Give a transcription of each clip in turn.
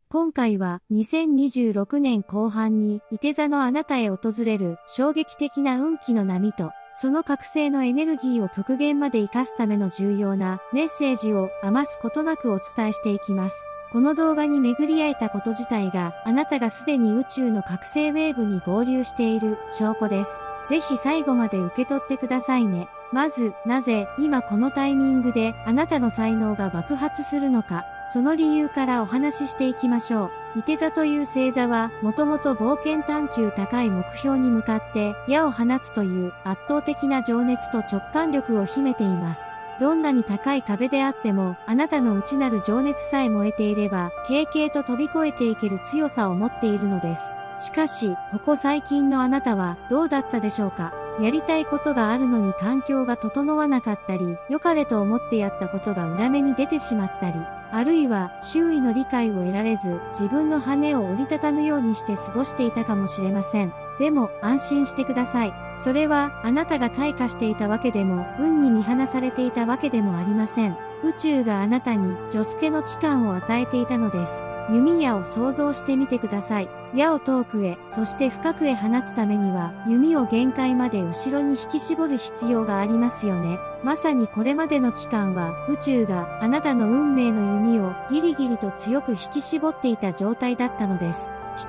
今回は2026年後半に射手座のあなたへ訪れる衝撃的な運気の波と、その覚醒のエネルギーを極限まで活かすための重要なメッセージを余すことなくお伝えしていきます。この動画に巡り合えたこと自体があなたがすでに宇宙の覚醒ウェーブに合流している証拠です。ぜひ最後まで受け取ってくださいね。まず、なぜ今このタイミングであなたの才能が爆発するのか、その理由からお話ししていきましょう。射手座という星座は、もともと冒険探求高い目標に向かって矢を放つという圧倒的な情熱と直感力を秘めています。どんなに高い壁であっても、あなたの内なる情熱さえ燃えていれば、軽々と飛び越えていける強さを持っているのです。しかし、ここ最近のあなたはどうだったでしょうか？やりたいことがあるのに環境が整わなかったり、良かれと思ってやったことが裏目に出てしまったり、あるいは周囲の理解を得られず、自分の羽を折りたたむようにして過ごしていたかもしれません。でも安心してください。それはあなたが退化していたわけでも、運に見放されていたわけでもありません。宇宙があなたに助助の期間を与えていたのです。弓矢を想像してみてください。矢を遠くへ、そして深くへ放つためには、弓を限界まで後ろに引き絞る必要がありますよね。まさにこれまでの期間は、宇宙があなたの運命の弓をギリギリと強く引き絞っていた状態だったのです。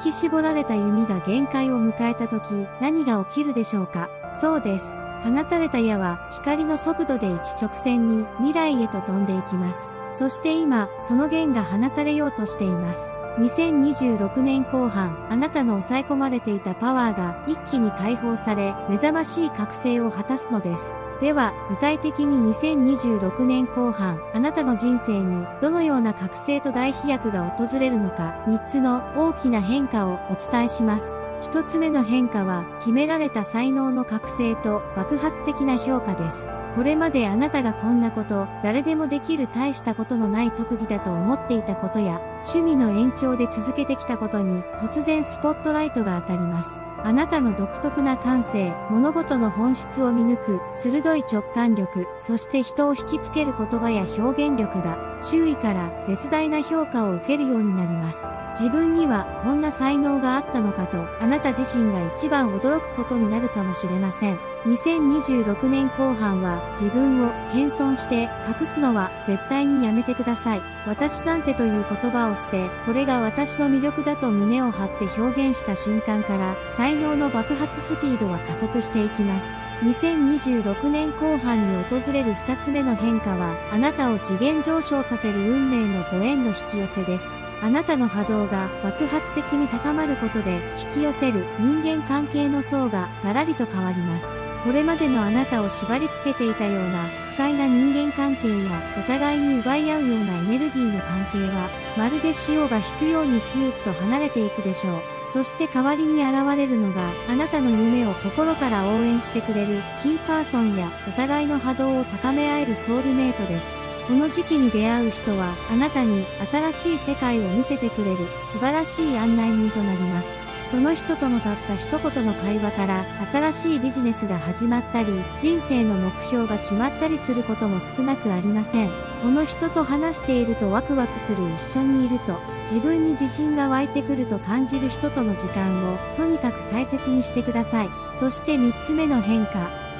引き絞られた弓が限界を迎えた時、何が起きるでしょうか？そうです。放たれた矢は光の速度で一直線に未来へと飛んでいきます。そして今、その弦が放たれようとしています。2026年後半、あなたの抑え込まれていたパワーが一気に解放され、目覚ましい覚醒を果たすのです。では、具体的に2026年後半、あなたの人生にどのような覚醒と大飛躍が訪れるのか、3つの大きな変化をお伝えします。1つ目の変化は、秘められた才能の覚醒と爆発的な評価です。これまであなたがこんなこと、誰でもできる大したことのない特技だと思っていたことや、趣味の延長で続けてきたことに突然スポットライトが当たります。あなたの独特な感性、物事の本質を見抜く鋭い直感力、そして人を引きつける言葉や表現力が周囲から絶大な評価を受けるようになります。自分にはこんな才能があったのかとあなた自身が一番驚くことになるかもしれません。2026年後半は自分を謙遜して隠すのは絶対にやめてください。私なんてという言葉を捨て、これが私の魅力だと胸を張って表現した瞬間から才能の爆発スピードは加速していきます。2026年後半に訪れる2つ目の変化は、あなたを次元上昇させる運命のご縁の引き寄せです。あなたの波動が爆発的に高まることで引き寄せる人間関係の層がガラリと変わります。これまでのあなたを縛り付けていたような不快な人間関係やお互いに奪い合うようなエネルギーの関係はまるで潮が引くようにスーッと離れていくでしょう。そして代わりに現れるのがあなたの夢を心から応援してくれるキーパーソンやお互いの波動を高め合えるソウルメイトです。この時期に出会う人はあなたに新しい世界を見せてくれる素晴らしい案内人となります。その人とのたった一言の会話から新しいビジネスが始まったり、人生の目標が決まったりすることも少なくありません。この人と話しているとワクワクする、一緒にいると自分に自信が湧いてくると感じる人との時間をとにかく大切にしてください。そして3つ目の変化、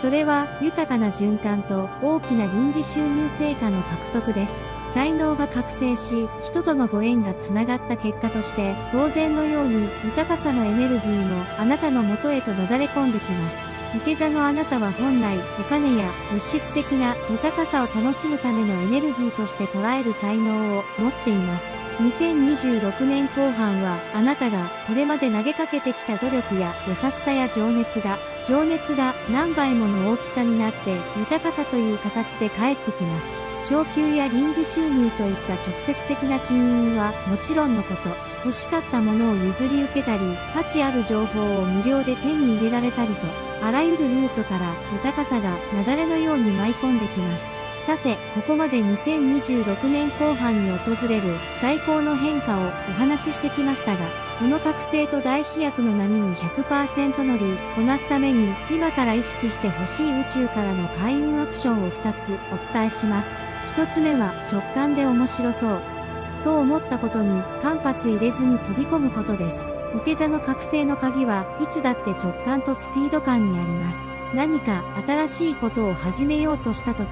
それは豊かな循環と大きな臨時収入成果の獲得です。才能が覚醒し、人とのご縁がつながった結果として、当然のように豊かさのエネルギーもあなたの元へとなだれ込んできます。射手座のあなたは本来、お金や物質的な豊かさを楽しむためのエネルギーとして捉える才能を持っています。2026年後半は、あなたがこれまで投げかけてきた努力や優しさや情熱が何倍もの大きさになって豊かさという形で返ってきます。昇給や臨時収入といった直接的な金運はもちろんのこと、欲しかったものを譲り受けたり、価値ある情報を無料で手に入れられたりと、あらゆるルートから豊かさが雪崩のように舞い込んできます。さて、ここまで2026年後半に訪れる最高の変化をお話ししてきましたが、この覚醒と大飛躍の波に 100% 乗りこなすために、今から意識してほしい宇宙からの開運アクションを2つお伝えします。1つ目は直感で面白そう。と思ったことに間髪入れずに飛び込むことです。いて座の覚醒の鍵はいつだって直感とスピード感にあります。何か新しいことを始めようとした時、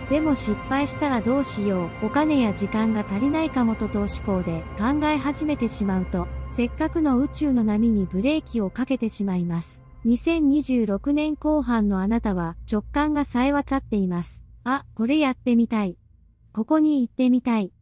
でも失敗したらどうしよう、お金や時間が足りないかもと投資考で考え始めてしまうと、せっかくの宇宙の波にブレーキをかけてしまいます。2026年後半のあなたは直感が冴え渡っています。あ、これやってみたい。ここに行ってみたい。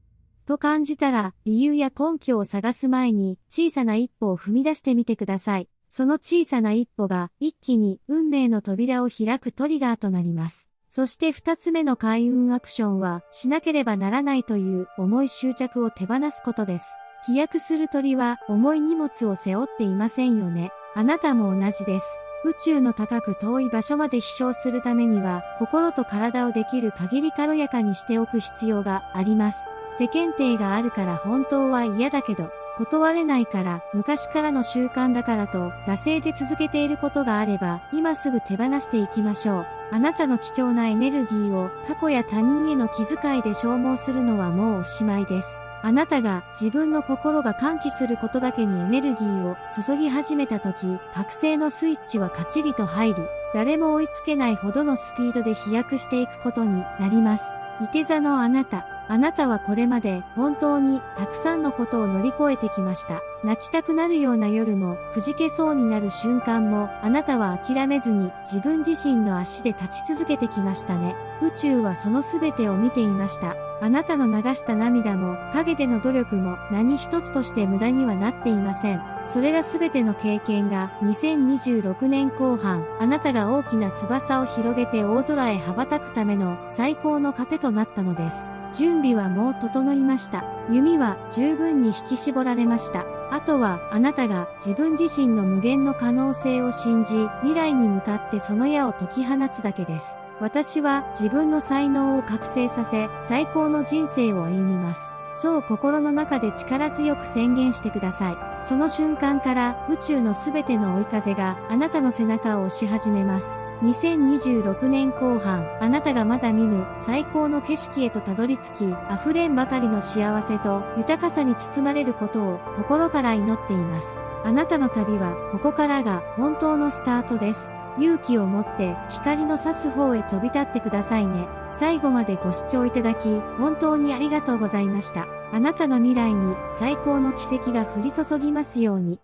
と感じたら、理由や根拠を探す前に小さな一歩を踏み出してみてください。その小さな一歩が一気に運命の扉を開くトリガーとなります。そして二つ目の開運アクションは、しなければならないという重い執着を手放すことです。飛躍する鳥は重い荷物を背負っていませんよね。あなたも同じです。宇宙の高く遠い場所まで飛翔するためには、心と体をできる限り軽やかにしておく必要があります。世間体があるから本当は嫌だけど、断れないから、昔からの習慣だからと、惰性で続けていることがあれば、今すぐ手放していきましょう。あなたの貴重なエネルギーを過去や他人への気遣いで消耗するのはもうおしまいです。あなたが自分の心が喚起することだけにエネルギーを注ぎ始めたとき、覚醒のスイッチはカチリと入り、誰も追いつけないほどのスピードで飛躍していくことになります。いて座のあなた。あなたはこれまで本当にたくさんのことを乗り越えてきました。泣きたくなるような夜も、くじけそうになる瞬間も、あなたは諦めずに自分自身の足で立ち続けてきましたね。宇宙はその全てを見ていました。あなたの流した涙も、陰での努力も何一つとして無駄にはなっていません。それら全ての経験が2026年後半、あなたが大きな翼を広げて大空へ羽ばたくための最高の糧となったのです。準備はもう整いました。弓は十分に引き絞られました。あとはあなたが自分自身の無限の可能性を信じ、未来に向かってその矢を解き放つだけです。私は自分の才能を覚醒させ、最高の人生を歩みます。そう心の中で力強く宣言してください。その瞬間から宇宙のすべての追い風があなたの背中を押し始めます。2026年後半、あなたがまだ見ぬ最高の景色へとたどり着き、溢れんばかりの幸せと豊かさに包まれることを心から祈っています。あなたの旅はここからが本当のスタートです。勇気を持って光の差す方へ飛び立ってくださいね。最後までご視聴いただき、本当にありがとうございました。あなたの未来に最高の奇跡が降り注ぎますように。